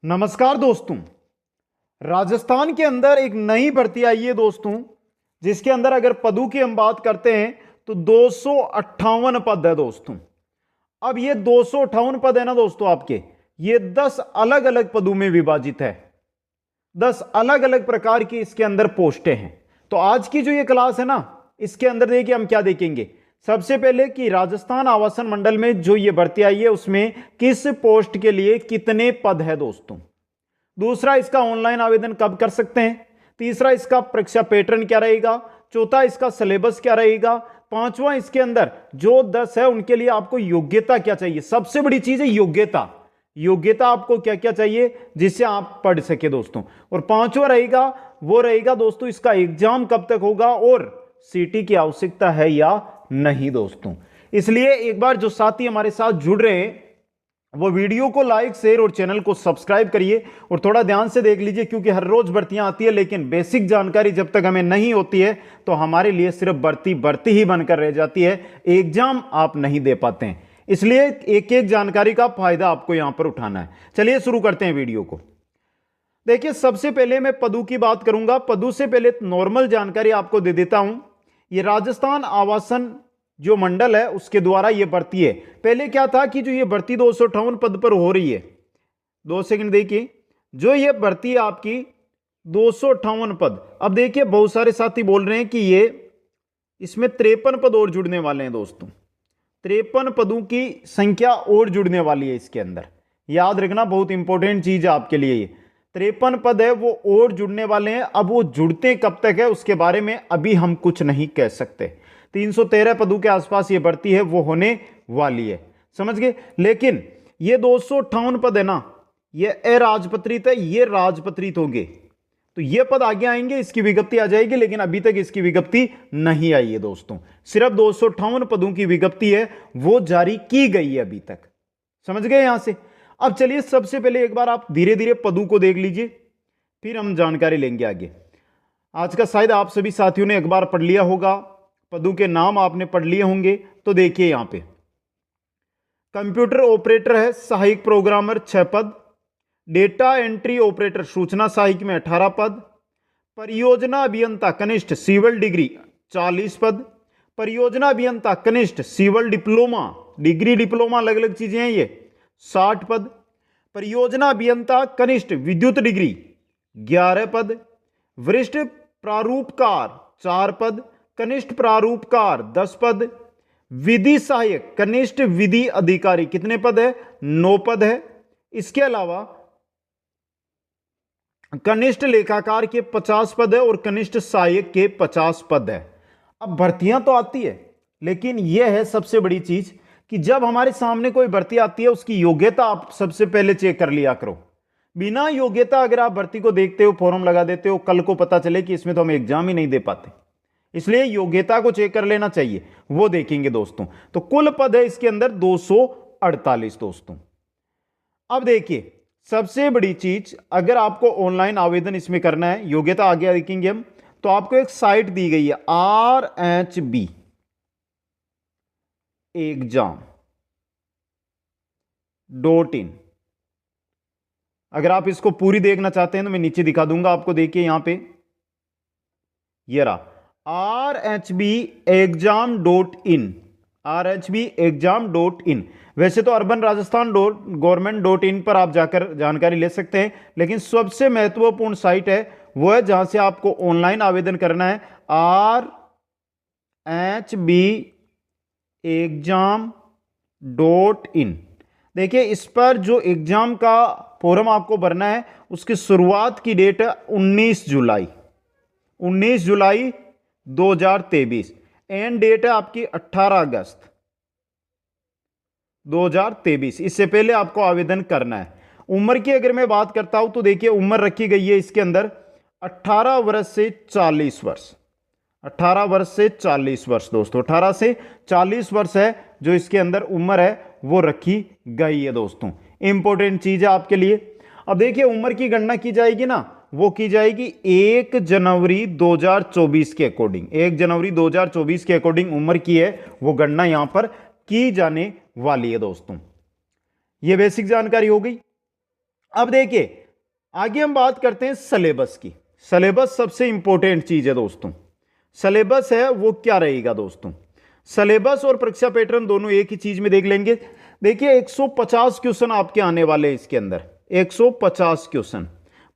नमस्कार दोस्तों। राजस्थान के अंदर एक नई भर्ती आई है दोस्तों, जिसके अंदर अगर पदों की हम बात करते हैं तो 258 पद है दोस्तों। अब ये 258 पद है ना दोस्तों, आपके ये 10 अलग अलग पदों में विभाजित है। 10 अलग अलग प्रकार की इसके अंदर पोस्टें हैं। तो आज की जो ये क्लास है ना, इसके अंदर देखिए हम क्या देखेंगे। सबसे पहले कि राजस्थान आवासन मंडल में जो ये भर्ती आई है उसमें किस पोस्ट के लिए कितने पद है दोस्तों। दूसरा, इसका ऑनलाइन आवेदन कब कर सकते हैं। तीसरा, इसका परीक्षा पैटर्न क्या रहेगा। चौथा, इसका सिलेबस क्या रहेगा। पांचवा, इसके अंदर जो 10 है उनके लिए आपको योग्यता क्या चाहिए। सबसे बड़ी चीज है योग्यता। योग्यता आपको क्या क्या चाहिए जिससे आप पढ़ सके दोस्तों। और पांचवा रहेगा वो रहेगा दोस्तों, इसका एग्जाम कब तक होगा और सीटी की आवश्यकता है या नहीं दोस्तों। इसलिए एक बार जो साथी हमारे साथ जुड़ रहे हैं वो वीडियो को लाइक शेयर और चैनल को सब्सक्राइब करिए और थोड़ा ध्यान से देख लीजिए, क्योंकि हर रोज भर्तियां आती है लेकिन बेसिक जानकारी जब तक हमें नहीं होती है तो हमारे लिए सिर्फ भर्ती ही बनकर रह जाती है, एग्जाम आप नहीं दे पाते हैं। इसलिए एक एक जानकारी का फायदा आपको यहां पर उठाना है। चलिए शुरू करते हैं वीडियो को। देखिए, सबसे पहले मैं पदों की बात करूंगा। पदों से पहले नॉर्मल जानकारी आपको दे देता हूं। ये राजस्थान आवासन जो मंडल है उसके द्वारा ये भर्ती है। पहले क्या था कि जो ये भर्ती 258 पद पर हो रही है, 2 सेकंड देखिए, जो ये भर्ती है आपकी 258 पद। अब देखिए बहुत सारे साथी बोल रहे हैं कि ये इसमें 53 पद और जुड़ने वाले हैं दोस्तों। 53 पदों की संख्या और जुड़ने वाली है इसके अंदर। याद रखना, बहुत इंपॉर्टेंट चीज है आपके लिए। ये 53 पद है वो और जुड़ने वाले हैं। अब वो जुड़ते कब तक है उसके बारे में अभी हम कुछ नहीं कह सकते। 313 पदों के आसपास ये भर्ती है वो होने वाली है, समझ गए। लेकिन ये 258 पद है ना, ये अराजपत्रित है, ये राजपत्रित होंगे। तो ये पद आगे आएंगे, इसकी विज्ञप्ति आ जाएगी, लेकिन अभी तक इसकी विज्ञप्ति नहीं आई है दोस्तों। सिर्फ 258 पदों की विज्ञप्ति है वो जारी की गई है अभी तक, समझ गए यहां से। अब चलिए सबसे पहले एक बार आप धीरे धीरे पदों को देख लीजिए, फिर हम जानकारी लेंगे आगे। आज का शायद आप सभी साथियों ने एक बार पढ़ लिया होगा, पदों के नाम आपने पढ़ लिए होंगे। तो देखिए यहां पे कंप्यूटर ऑपरेटर है, सहायक प्रोग्रामर 6 पद। डेटा एंट्री ऑपरेटर सूचना सहायक में 18 पद। परियोजना अभियंता कनिष्ठ सिविल डिग्री 40 पद। परियोजना अभियंता कनिष्ठ सिविल डिप्लोमा, डिग्री डिप्लोमा अलग अलग चीजें हैं ये, 60 पद। परियोजना अभियंता कनिष्ठ विद्युत डिग्री 11 पद। वरिष्ठ प्रारूपकार 4 पद। कनिष्ठ प्रारूपकार 10 पद। विधि सहायक कनिष्ठ विधि अधिकारी कितने पद है, 9 पद है। इसके अलावा कनिष्ठ लेखाकार के 50 पद है और कनिष्ठ सहायक के 50 पद है। अब भर्तियां तो आती है, लेकिन यह है सबसे बड़ी चीज कि जब हमारे सामने कोई भर्ती आती है उसकी योग्यता आप सबसे पहले चेक कर लिया करो। बिना योग्यता अगर आप भर्ती को देखते हो, फॉर्म लगा देते हो, कल को पता चले कि इसमें तो हम एग्जाम ही नहीं दे पाते। इसलिए योग्यता को चेक कर लेना चाहिए, वो देखेंगे दोस्तों। तो कुल पद है इसके अंदर 248 दोस्तों। अब देखिए सबसे बड़ी चीज, अगर आपको ऑनलाइन आवेदन इसमें करना है, योग्यता आगे देखेंगे हम, तो आपको एक साइट दी गई है RHB exam.in। अगर आप इसको पूरी देखना चाहते हैं तो मैं नीचे दिखा दूंगा आपको। देखिए यहां पे ये रहा RHB exam.in, RHB exam.in। वैसे तो अर्बन राजस्थान गवर्नमेंट.in पर आप जाकर जानकारी ले सकते हैं, लेकिन सबसे महत्वपूर्ण साइट है वो है जहां से आपको ऑनलाइन आवेदन करना है, RHB exam.in। देखिए इस पर जो एग्जाम का फॉर्म आपको भरना है उसकी शुरुआत की डेट है 19 जुलाई 2023। एंड डेट है आपकी 18 अगस्त 2023। इससे पहले आपको आवेदन करना है। उम्र की अगर मैं बात करता हूं तो देखिए उम्र रखी गई है इसके अंदर 18 वर्ष से 40 वर्ष। 18 वर्ष से 40 वर्ष दोस्तों, 18 से 40 वर्ष है जो इसके अंदर उम्र है वो रखी गई है दोस्तों। इंपॉर्टेंट चीज है आपके लिए। अब देखिए उम्र की गणना की जाएगी ना, वो की जाएगी 1 जनवरी 2024 के अकॉर्डिंग। 1 जनवरी 2024 के अकॉर्डिंग उम्र की है वो गणना यहां पर की जाने वाली है दोस्तों। ये बेसिक जानकारी हो गई। अब देखिए आगे हम बात करते हैं सिलेबस की। सिलेबस सबसे इंपॉर्टेंट चीज है दोस्तों। सिलेबस है वो क्या रहेगा दोस्तों, सिलेबस और परीक्षा पैटर्न दोनों एक ही चीज में देख लेंगे। देखिए 150 क्वेश्चन आपके आने वाले हैं इसके अंदर, 150 क्वेश्चन।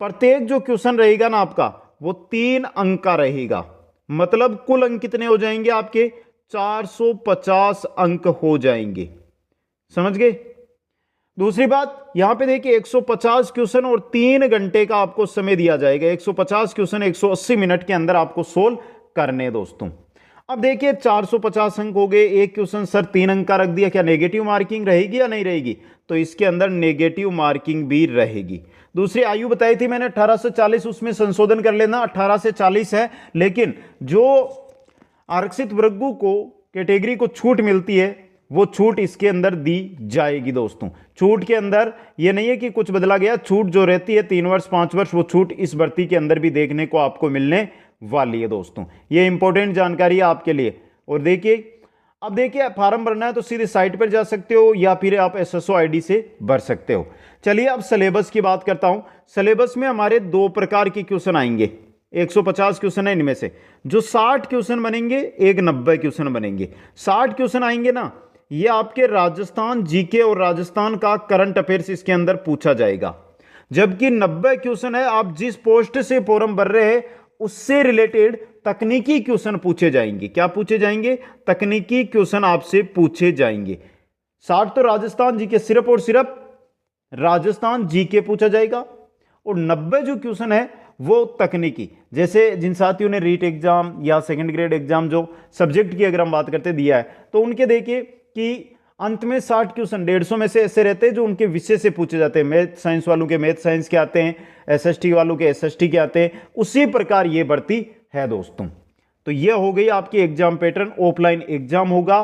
प्रत्येक जो क्वेश्चन रहेगा ना आपका वो 3 अंक का रहेगा, मतलब कुल अंक कितने हो जाएंगे आपके, 450 अंक हो जाएंगे। समझ गए। दूसरी बात यहां पे देखिए 150 क्वेश्चन और 3 घंटे का आपको समय दिया जाएगा। 150 क्वेश्चन 180 मिनट के अंदर आपको सोल्व करने दोस्तों। अब देखिए 450 अंक हो गए, एक क्वेश्चन सर 3 अंक का रख दिया, क्या नेगेटिव मार्किंग रहेगी या नहीं रहेगी, तो इसके अंदर नेगेटिव मार्किंग भी रहेगी। दूसरी आयु बताई थी मैंने 18 से 40, उसमें संशोधन कर लेना 18 से 40 है, लेकिन जो आरक्षित वर्गों को कैटेगरी को छूट मिलती है वो छूट इसके अंदर दी जाएगी दोस्तों। छूट के अंदर ये नहीं है कि कुछ बदला गया, छूट जो रहती है 3 वर्ष 5 वर्ष वो छूट इस भर्ती के अंदर भी देखने को आपको मिलने वाली है दोस्तों। ये इंपॉर्टेंट जानकारी है आपके लिए। और देखिए अब देखिए फॉर्म भरना है तो सीधे साइट पर जा सकते हो या फिर आप एसएसओ आईडी से भर सकते हो। चलिए अब सिलेबस की बात करता हूं। सिलेबस में हमारे 2 प्रकार के क्वेश्चन आएंगे, 150 क्वेश्चन है, इनमें से जो 60 क्वेश्चन बनेंगे एक 90 क्वेश्चन बनेंगे। 60 क्वेश्चन आएंगे ना, ये आपके राजस्थान जीके और राजस्थान का करंट अफेयर्स इसके अंदर पूछा जाएगा। जबकि 90 क्वेश्चन है आप जिस पोस्ट से फॉर्म भर रहे हैं उससे रिलेटेड तकनीकी क्वेश्चन पूछे जाएंगे। क्या पूछे जाएंगे, तकनीकी क्वेश्चन आपसे पूछे जाएंगे। 60 तो राजस्थान जीके, सिर्फ और सिर्फ राजस्थान जीके पूछा जाएगा, और 90 जो क्वेश्चन है वो तकनीकी, जैसे जिन साथियों ने रीट एग्जाम या सेकंड ग्रेड एग्जाम जो सब्जेक्ट की अगर हम बात करते दिया है, तो उनके देखिए कि अंत में 60 क्वेश्चन 150 में से ऐसे रहते हैं जो उनके विषय से पूछे जाते हैं। मैथ साइंस वालों के मैथ साइंस के आते हैं, एसएसटी वालों के एसएसटी के आते हैं। उसी प्रकार ये भर्ती है दोस्तों। तो ये हो गई आपकी एग्जाम पैटर्न। ऑफलाइन एग्जाम होगा,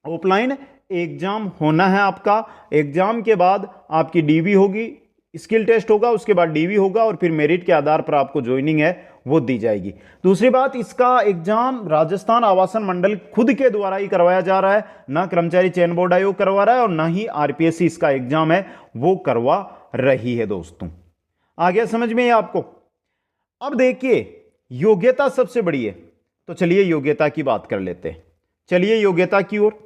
ऑफलाइन एग्जाम होना है आपका। एग्जाम के बाद आपकी डीवी होगी, स्किल टेस्ट होगा, उसके बाद डीवी होगा और फिर मेरिट के आधार पर आपको ज्वाइनिंग है वो दी जाएगी। दूसरी बात, इसका एग्जाम राजस्थान आवासन मंडल खुद के द्वारा ही करवाया जा रहा है, ना कर्मचारी चयन बोर्ड आयोग करवा रहा है और ना ही आरपीएससी इसका एग्जाम है वो करवा रही है दोस्तों। आ गया समझ में आपको। अब देखिए योग्यता सबसे बड़ी है, तो चलिए योग्यता की बात कर लेते हैं। चलिए योग्यता की ओर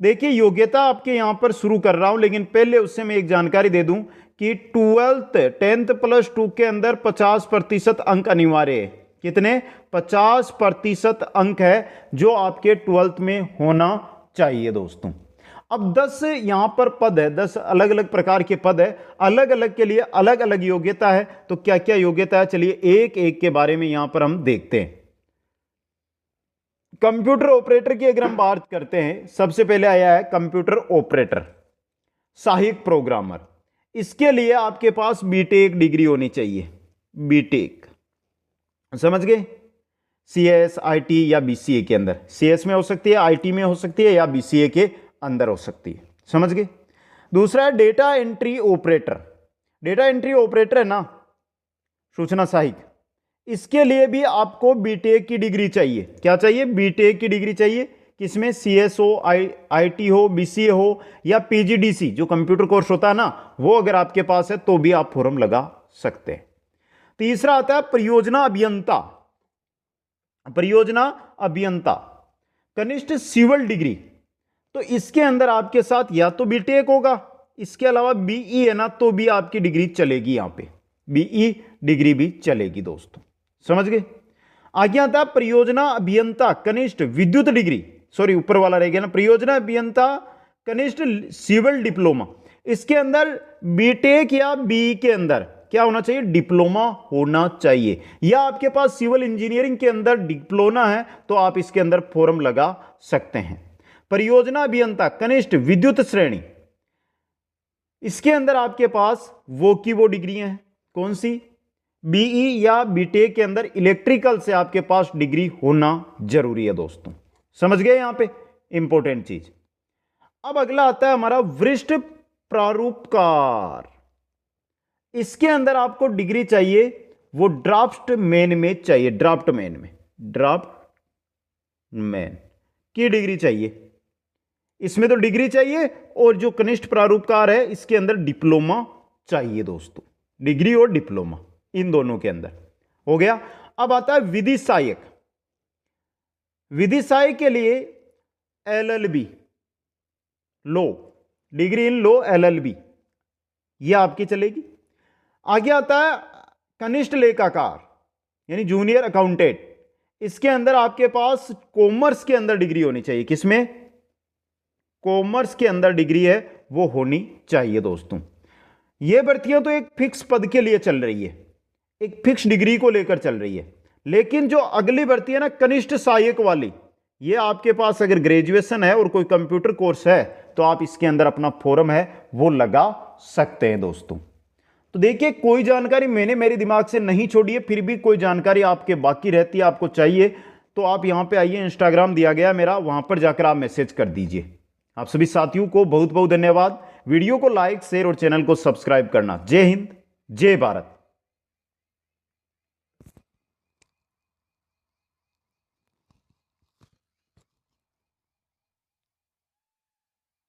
देखिए। योग्यता आपके यहां पर शुरू कर रहा हूं, लेकिन पहले उससे मैं एक जानकारी दे दूं कि 10th प्लस 2 के अंदर 50% अंक अनिवार्य है। कितने, 50% अंक है जो आपके 12th में होना चाहिए दोस्तों। अब 10 यहां पर पद है, 10 अलग अलग प्रकार के पद है, अलग अलग के लिए अलग अलग योग्यता है। तो क्या क्या योग्यता है, चलिए एक एक के बारे में यहां पर हम देखते हैं। कंप्यूटर ऑपरेटर की अगर हम बात करते हैं, सबसे पहले आया है कंप्यूटर ऑपरेटर, सहायक प्रोग्रामर। इसके लिए आपके पास बीटेक डिग्री होनी चाहिए। बीटेक समझ गए, सीएस आईटी या बीसीए के अंदर, सीएस में हो सकती है, आईटी में हो सकती है या बीसीए के अंदर हो सकती है। समझ गए। दूसरा है data entry operator. Data entry operator है ना, सूचना सहायक, इसके लिए भी आपको बीटेक की डिग्री चाहिए। क्या चाहिए, बीटेक की डिग्री चाहिए। किसमें, सीएस हो, आईटी हो, बीसीए हो या पीजीडीसी जो कंप्यूटर कोर्स होता है ना, वो अगर आपके पास है तो भी आप फॉर्म लगा सकते हैं। तीसरा आता है परियोजना अभियंता। परियोजना अभियंता कनिष्ठ सिविल डिग्री, तो इसके अंदर आपके साथ या तो बीटेक होगा, इसके अलावा बीई है ना, तो भी आपकी डिग्री चलेगी। यहां पे बीई डिग्री भी चलेगी दोस्तों। समझ गए। आगे आता है परियोजना अभियंता कनिष्ठ विद्युत डिग्री, सॉरी ऊपर वाला रह गया ना, परियोजना अभियंता कनिष्ठ सिविल डिप्लोमा। इसके अंदर बीटेक या बीई के अंदर क्या होना चाहिए, डिप्लोमा होना चाहिए, या आपके पास सिविल इंजीनियरिंग के अंदर डिप्लोमा है तो आप इसके अंदर फॉर्म लगा सकते हैं। परियोजना अभियंता कनिष्ठ विद्युत श्रेणी, इसके अंदर आपके पास वो की वो डिग्रियां हैं, कौन सी, बीई या बीटेक के अंदर इलेक्ट्रिकल से आपके पास डिग्री होना जरूरी है दोस्तों। समझ गए यहां पे इंपॉर्टेंट चीज। अब अगला आता है हमारा वरिष्ठ प्रारूपकार। इसके अंदर आपको डिग्री चाहिए, वो ड्राफ्ट मैन में चाहिए, ड्राफ्ट मैन में, ड्राफ्ट मैन की डिग्री चाहिए। इसमें तो डिग्री चाहिए, और जो कनिष्ठ प्रारूपकार है इसके अंदर डिप्लोमा चाहिए दोस्तों, डिग्री और डिप्लोमा इन दोनों के अंदर हो गया। अब आता है विधि सहायक। विधि सहायक के लिए LLB low, degree in low LLB ये आपकी चलेगी। आगे आता है कनिष्ठ लेखाकार यानी जूनियर अकाउंटेंट, इसके अंदर आपके पास कॉमर्स के अंदर डिग्री होनी चाहिए। किसमें? कॉमर्स के अंदर डिग्री है वो होनी चाहिए दोस्तों। ये भर्तियां तो एक फिक्स पद के लिए चल रही है, एक फिक्स डिग्री को लेकर चल रही है, लेकिन जो अगली भर्ती है ना कनिष्ठ सहायक वाली, ये आपके पास अगर ग्रेजुएशन है और कोई कंप्यूटर कोर्स है तो आप इसके अंदर अपना फॉर्म है वो लगा सकते हैं दोस्तों। तो देखिए कोई जानकारी मैंने मेरे दिमाग से नहीं छोड़ी है, फिर भी कोई जानकारी आपके बाकी रहती है, आपको चाहिए तो आप यहां पे आइए, इंस्टाग्राम दिया गया मेरा, वहां पर जाकर आप मैसेज कर दीजिए। आप सभी साथियों को बहुत बहुत धन्यवाद। वीडियो को लाइक शेयर और चैनल को सब्सक्राइब करना। जय हिंद, जय भारत।